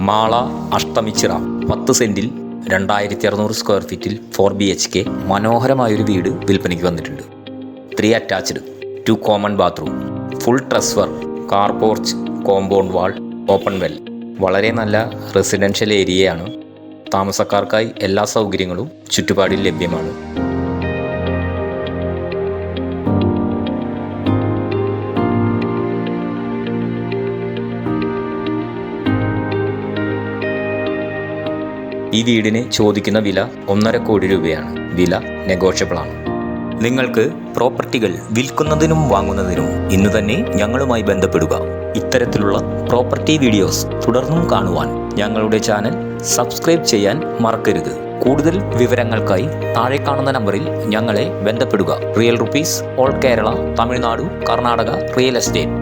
Mala Ashtamichira 10 സെൻറ്റിൽ 2600 square ഫീറ്റിൽ 4 BHK മനോഹരമായൊരു വീട് വിൽപ്പനയ്ക്ക് വന്നിട്ടുണ്ട്. 3 attached, 2 common bathroom, full truss work, car porch, compound wall, open well. വളരെ നല്ല റെസിഡൻഷ്യൽ ഏരിയയാണ്. താമസക്കാർക്കായി എല്ലാ സൗകര്യങ്ങളും ചുറ്റുപാടിൽ ലഭ്യമാണ്. ഈ വീടിന് ചോദിക്കുന്ന വില 1.5 കോടി രൂപയാണ്. വില നെഗോഷ്യബിൾ ആണ്. നിങ്ങൾക്ക് പ്രോപ്പർട്ടികൾ വിൽക്കുന്നതിനും വാങ്ങുന്നതിനും ഇന്ന് തന്നെ ഞങ്ങളുമായി ബന്ധപ്പെടുക. ഇത്തരത്തിലുള്ള പ്രോപ്പർട്ടി വീഡിയോസ് തുടർന്നും കാണുവാൻ ഞങ്ങളുടെ ചാനൽ സബ്സ്ക്രൈബ് ചെയ്യാൻ മറക്കരുത്. കൂടുതൽ വിവരങ്ങൾക്കായി താഴെ കാണുന്ന നമ്പറിൽ ഞങ്ങളെ ബന്ധപ്പെടുക. Real rupees, all Kerala, Tamil Nadu, Karnataka real estate.